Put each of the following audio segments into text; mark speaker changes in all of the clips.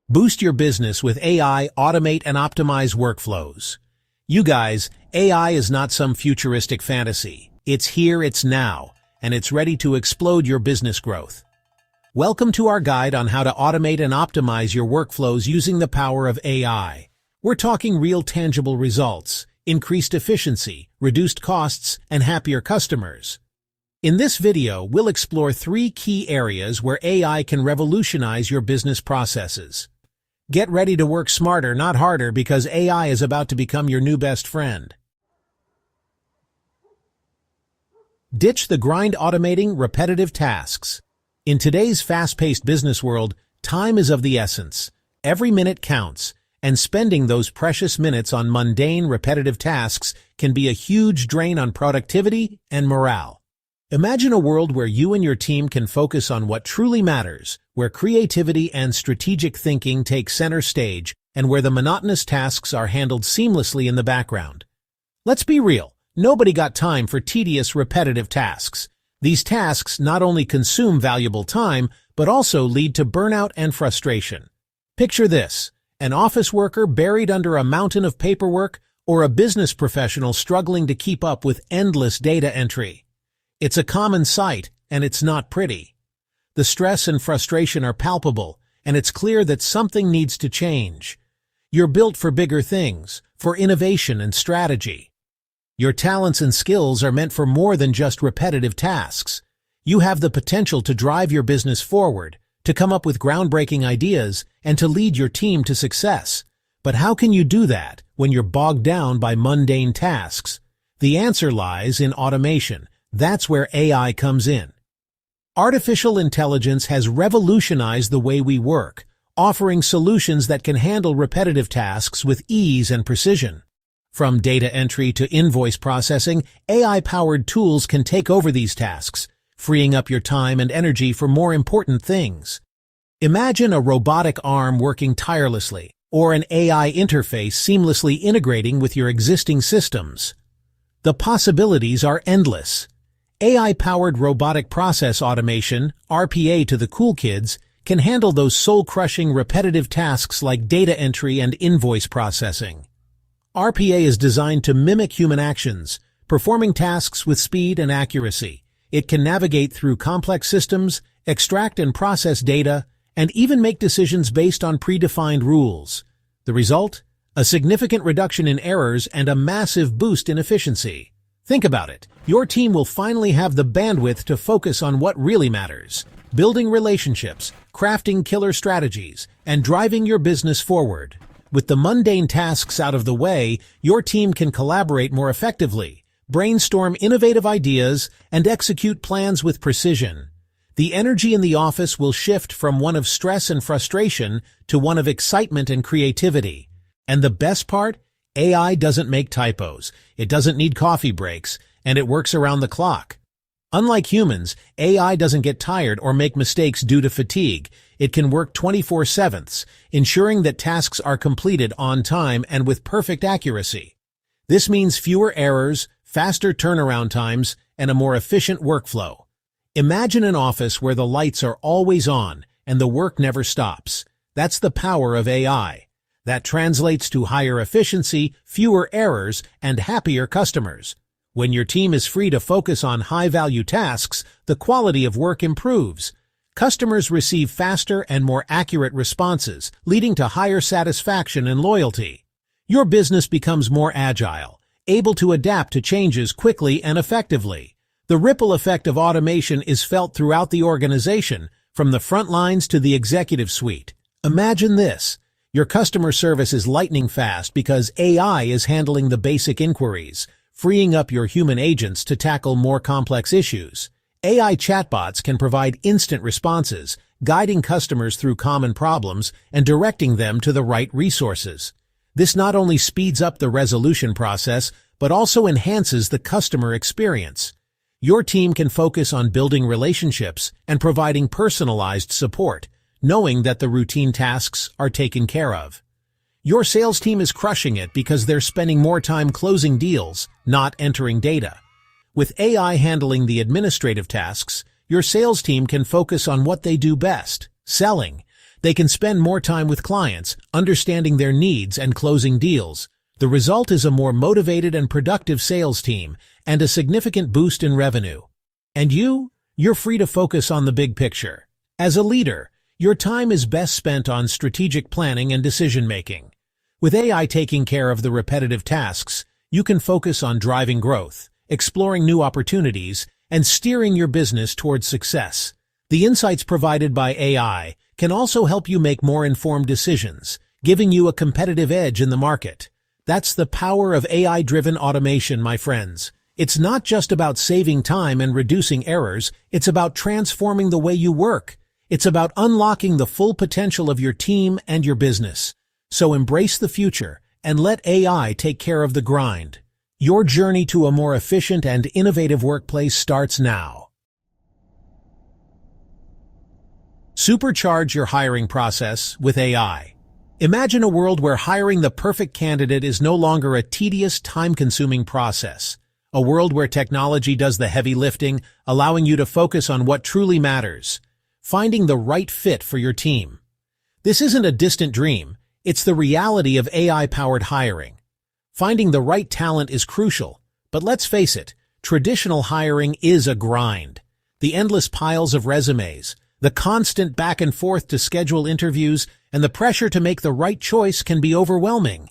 Speaker 1: Boost your business with AI, automate and optimize workflows. You guys, AI is not some futuristic fantasy. It's here, it's now, and it's ready to explode your business growth. Welcome to our guide on how to automate and optimize your workflows using the power of AI. We're talking real tangible results, increased efficiency, reduced costs, and happier customers. In this video, we'll explore 3 key areas where AI can revolutionize your business processes. Get ready to work smarter, not harder, because AI is about to become your new best friend. Ditch the grind, automating repetitive tasks. In today's fast-paced business world, time is of the essence. Every minute counts, and spending those precious minutes on mundane, repetitive tasks can be a huge drain on productivity and morale. Imagine a world where you and your team can focus on what truly matters, where creativity and strategic thinking take center stage, and where the monotonous tasks are handled seamlessly in the background. Let's be real, nobody got time for tedious, repetitive tasks. These tasks not only consume valuable time, but also lead to burnout and frustration. Picture this: an office worker buried under a mountain of paperwork, or a business professional struggling to keep up with endless data entry. It's a common sight, and it's not pretty. The stress and frustration are palpable, and it's clear that something needs to change. You're built for bigger things, for innovation and strategy. Your talents and skills are meant for more than just repetitive tasks. You have the potential to drive your business forward, to come up with groundbreaking ideas, and to lead your team to success. But how can you do that when you're bogged down by mundane tasks? The answer lies in automation. That's where AI comes in. Artificial intelligence has revolutionized the way we work, offering solutions that can handle repetitive tasks with ease and precision. From data entry to invoice processing, AI-powered tools can take over these tasks, freeing up your time and energy for more important things. Imagine a robotic arm working tirelessly, or an AI interface seamlessly integrating with your existing systems. The possibilities are endless. AI-powered robotic process automation, RPA to the cool kids, can handle those soul-crushing repetitive tasks like data entry and invoice processing. RPA is designed to mimic human actions, performing tasks with speed and accuracy. It can navigate through complex systems, extract and process data, and even make decisions based on predefined rules. The result? A significant reduction in errors and a massive boost in efficiency. Think about it. Your team will finally have the bandwidth to focus on what really matters: building relationships, crafting killer strategies, and driving your business forward. With the mundane tasks out of the way, your team can collaborate more effectively, brainstorm innovative ideas, and execute plans with precision. The energy in the office will shift from one of stress and frustration to one of excitement and creativity. And the best part? AI doesn't make typos, it doesn't need coffee breaks, and it works around the clock. Unlike humans, AI doesn't get tired or make mistakes due to fatigue. It can work 24/7, ensuring that tasks are completed on time and with perfect accuracy. This means fewer errors, faster turnaround times, and a more efficient workflow. Imagine an office where the lights are always on and the work never stops. That's the power of AI. That translates to higher efficiency, fewer errors, and happier customers. When your team is free to focus on high-value tasks, the quality of work improves. Customers receive faster and more accurate responses, leading to higher satisfaction and loyalty. Your business becomes more agile, able to adapt to changes quickly and effectively. The ripple effect of automation is felt throughout the organization, from the front lines to the executive suite. Imagine this: your customer service is lightning fast because AI is handling the basic inquiries, freeing up your human agents to tackle more complex issues. AI chatbots can provide instant responses, guiding customers through common problems and directing them to the right resources. This not only speeds up the resolution process, but also enhances the customer experience. Your team can focus on building relationships and providing personalized support, knowing that the routine tasks are taken care of. Your sales team is crushing it because they're spending more time closing deals, not entering data. With AI handling the administrative tasks, your sales team can focus on what they do best: selling. They can spend more time with clients, understanding their needs and closing deals. The result is a more motivated and productive sales team and a significant boost in revenue. And you're free to focus on the big picture. As a leader, your time is best spent on strategic planning and decision-making. With AI taking care of the repetitive tasks, you can focus on driving growth, exploring new opportunities, and steering your business towards success. The insights provided by AI can also help you make more informed decisions, giving you a competitive edge in the market. That's the power of AI-driven automation, my friends. It's not just about saving time and reducing errors, it's about transforming the way you work. It's about unlocking the full potential of your team and your business. So embrace the future and let AI take care of the grind. Your journey to a more efficient and innovative workplace starts now. Supercharge your hiring process with AI. Imagine a world where hiring the perfect candidate is no longer a tedious, time-consuming process. A world where technology does the heavy lifting, allowing you to focus on what truly matters. Finding the right fit for your team. This isn't a distant dream, it's the reality of AI-powered hiring. Finding the right talent is crucial, but let's face it, traditional hiring is a grind. The endless piles of resumes, the constant back and forth to schedule interviews, and the pressure to make the right choice can be overwhelming.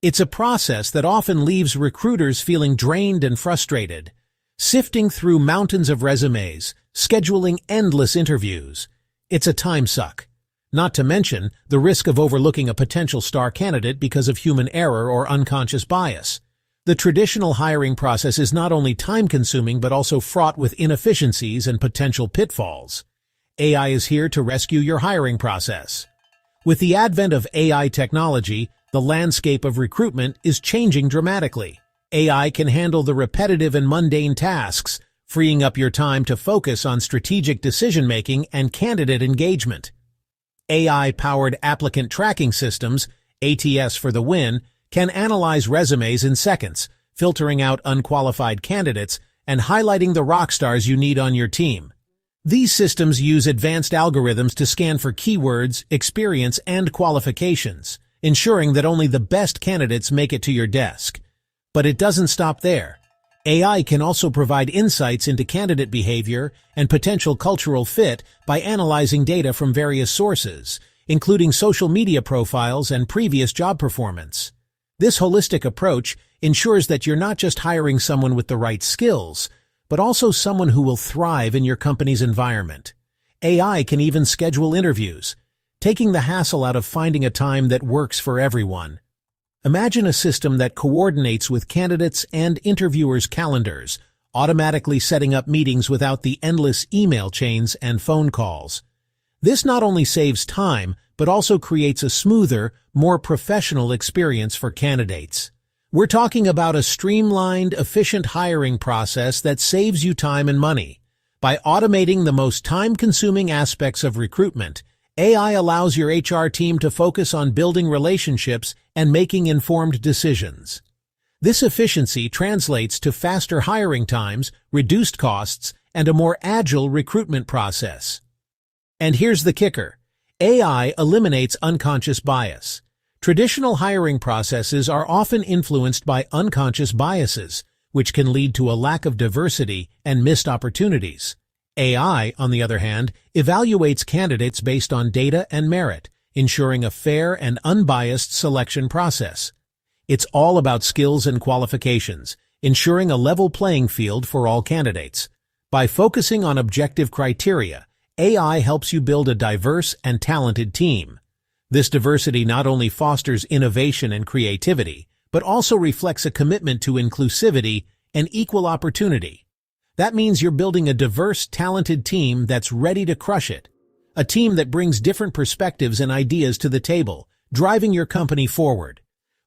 Speaker 1: It's a process that often leaves recruiters feeling drained and frustrated. Sifting through mountains of resumes, scheduling endless interviews. It's a time suck. Not to mention the risk of overlooking a potential star candidate because of human error or unconscious bias. The traditional hiring process is not only time-consuming but also fraught with inefficiencies and potential pitfalls. AI is here to rescue your hiring process. With the advent of AI technology, the landscape of recruitment is changing dramatically. AI can handle the repetitive and mundane tasks, freeing up your time to focus on strategic decision-making and candidate engagement. AI-powered applicant tracking systems, ATS for the win, can analyze resumes in seconds, filtering out unqualified candidates and highlighting the rock stars you need on your team. These systems use advanced algorithms to scan for keywords, experience, and qualifications, ensuring that only the best candidates make it to your desk. But it doesn't stop there. AI can also provide insights into candidate behavior and potential cultural fit by analyzing data from various sources, including social media profiles and previous job performance. This holistic approach ensures that you're not just hiring someone with the right skills, but also someone who will thrive in your company's environment. AI can even schedule interviews, taking the hassle out of finding a time that works for everyone. Imagine a system that coordinates with candidates' and interviewers' calendars, automatically setting up meetings without the endless email chains and phone calls. This not only saves time, but also creates a smoother, more professional experience for candidates. We're talking about a streamlined, efficient hiring process that saves you time and money. By automating the most time-consuming aspects of recruitment, AI allows your HR team to focus on building relationships and making informed decisions. This efficiency translates to faster hiring times, reduced costs, and a more agile recruitment process. And here's the kicker. AI eliminates unconscious bias. Traditional hiring processes are often influenced by unconscious biases, which can lead to a lack of diversity and missed opportunities. AI, on the other hand, evaluates candidates based on data and merit, ensuring a fair and unbiased selection process. It's all about skills and qualifications, ensuring a level playing field for all candidates. By focusing on objective criteria, AI helps you build a diverse and talented team. This diversity not only fosters innovation and creativity, but also reflects a commitment to inclusivity and equal opportunity. That means you're building a diverse, talented team that's ready to crush it. A team that brings different perspectives and ideas to the table, driving your company forward.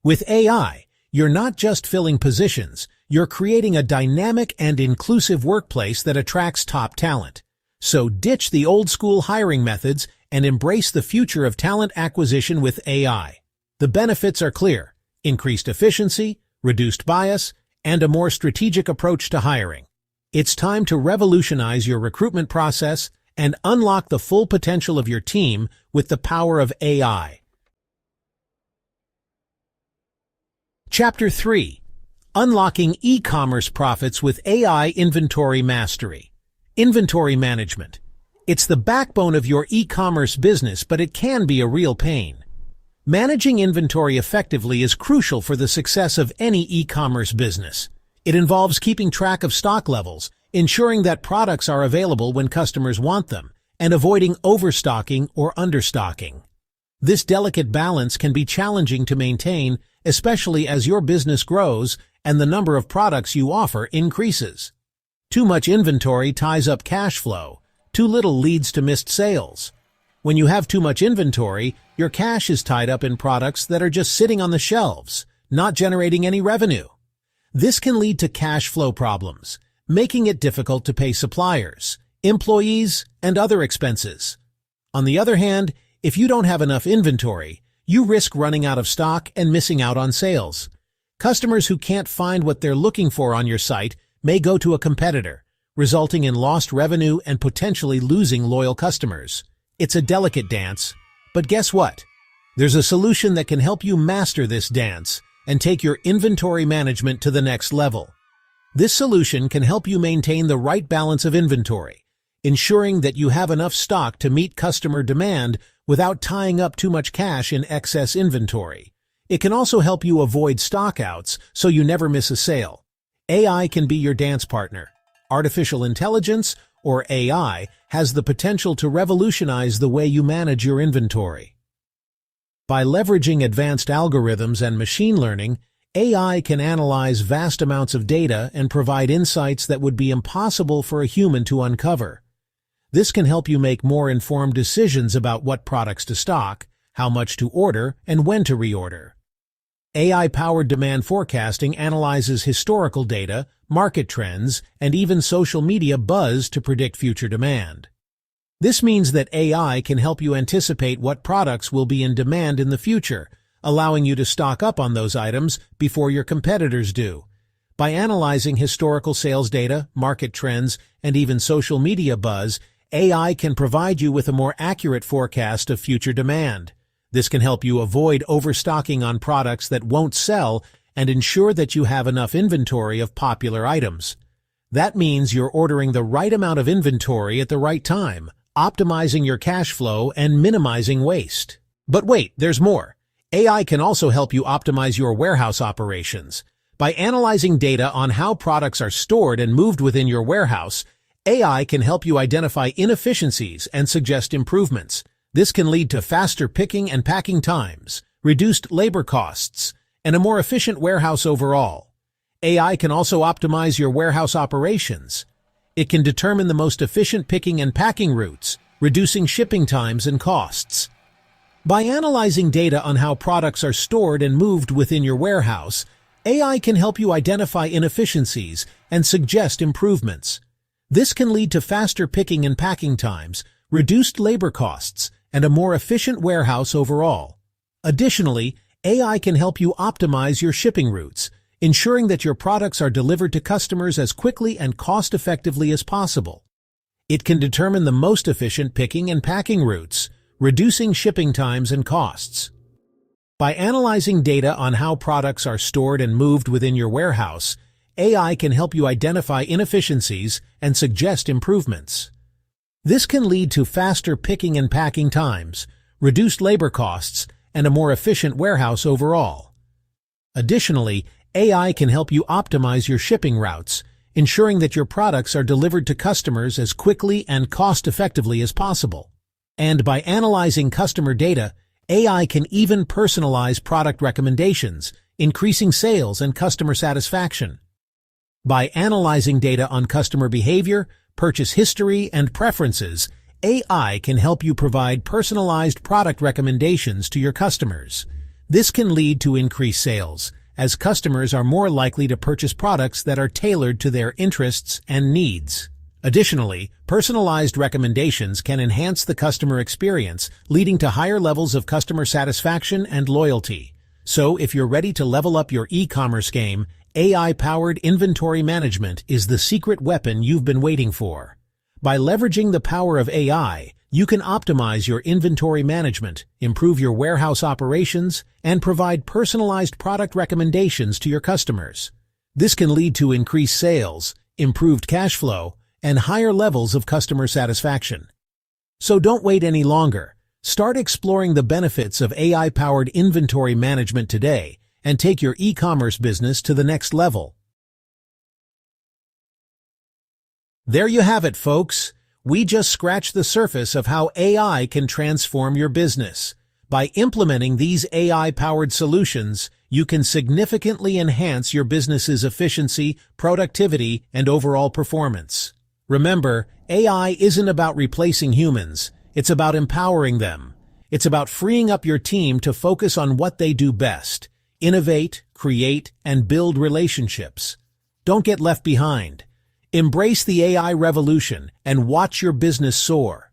Speaker 1: With AI, you're not just filling positions, you're creating a dynamic and inclusive workplace that attracts top talent. So ditch the old-school hiring methods and embrace the future of talent acquisition with AI. The benefits are clear: increased efficiency, reduced bias, and a more strategic approach to hiring. It's time to revolutionize your recruitment process and unlock the full potential of your team with the power of AI. Chapter 3. Unlocking e-commerce profits with AI Inventory Mastery. Inventory management. It's the backbone of your e-commerce business, but it can be a real pain. Managing inventory effectively is crucial for the success of any e-commerce business. It involves keeping track of stock levels, ensuring that products are available when customers want them, and avoiding overstocking or understocking. This delicate balance can be challenging to maintain, especially as your business grows and the number of products you offer increases. Too much inventory ties up cash flow. Too little leads to missed sales. When you have too much inventory, your cash is tied up in products that are just sitting on the shelves, not generating any revenue. This can lead to cash flow problems, making it difficult to pay suppliers, employees, and other expenses. On the other hand, if you don't have enough inventory, you risk running out of stock and missing out on sales. Customers who can't find what they're looking for on your site may go to a competitor, resulting in lost revenue and potentially losing loyal customers. It's a delicate dance, but guess what? There's a solution that can help you master this dance and take your inventory management to the next level. This solution can help you maintain the right balance of inventory, ensuring that you have enough stock to meet customer demand without tying up too much cash in excess inventory. It can also help you avoid stockouts so you never miss a sale. AI can be your dance partner. Artificial intelligence, or AI, has the potential to revolutionize the way you manage your inventory. By leveraging advanced algorithms and machine learning, AI can analyze vast amounts of data and provide insights that would be impossible for a human to uncover. This can help you make more informed decisions about what products to stock, how much to order, and when to reorder. AI-powered demand forecasting analyzes historical data, market trends, and even social media buzz to predict future demand. This means that AI can help you anticipate what products will be in demand in the future, allowing you to stock up on those items before your competitors do. By analyzing historical sales data, market trends, and even social media buzz, AI can provide you with a more accurate forecast of future demand. This can help you avoid overstocking on products that won't sell and ensure that you have enough inventory of popular items. That means you're ordering the right amount of inventory at the right time, optimizing your cash flow and minimizing waste. But wait, there's more. AI can also help you optimize your warehouse operations. By analyzing data on how products are stored and moved within your warehouse, AI can help you identify inefficiencies and suggest improvements. This can lead to faster picking and packing times, reduced labor costs, and a more efficient warehouse overall. AI can also optimize your warehouse operations. It can determine the most efficient picking and packing routes, reducing shipping times and costs. By analyzing data on how products are stored and moved within your warehouse, AI can help you identify inefficiencies and suggest improvements. This can lead to faster picking and packing times, reduced labor costs, and a more efficient warehouse overall. Additionally, AI can help you optimize your shipping routes, ensuring that your products are delivered to customers as quickly and cost-effectively as possible. It can determine the most efficient picking and packing routes, reducing shipping times and costs. By analyzing data on how products are stored and moved within your warehouse, AI can help you identify inefficiencies and suggest improvements. This can lead to faster picking and packing times, reduced labor costs, and a more efficient warehouse overall. Additionally, AI can help you optimize your shipping routes, ensuring that your products are delivered to customers as quickly and cost-effectively as possible. And by analyzing customer data, AI can even personalize product recommendations, increasing sales and customer satisfaction. By analyzing data on customer behavior, purchase history, and preferences, AI can help you provide personalized product recommendations to your customers. This can lead to increased sales, as customers are more likely to purchase products that are tailored to their interests and needs. Additionally, personalized recommendations can enhance the customer experience, leading to higher levels of customer satisfaction and loyalty. So, if you're ready to level up your e-commerce game, AI-powered inventory management is the secret weapon you've been waiting for. By leveraging the power of AI, you can optimize your inventory management, improve your warehouse operations, and provide personalized product recommendations to your customers. This can lead to increased sales, improved cash flow, and higher levels of customer satisfaction. So don't wait any longer. Start exploring the benefits of AI-powered inventory management today and take your e-commerce business to the next level. There you have it, folks. We just scratched the surface of how AI can transform your business. By implementing these AI-powered solutions, you can significantly enhance your business's efficiency, productivity, and overall performance. Remember, AI isn't about replacing humans. It's about empowering them. It's about freeing up your team to focus on what they do best: innovate, create, and build relationships. Don't get left behind. Embrace the AI revolution and watch your business soar.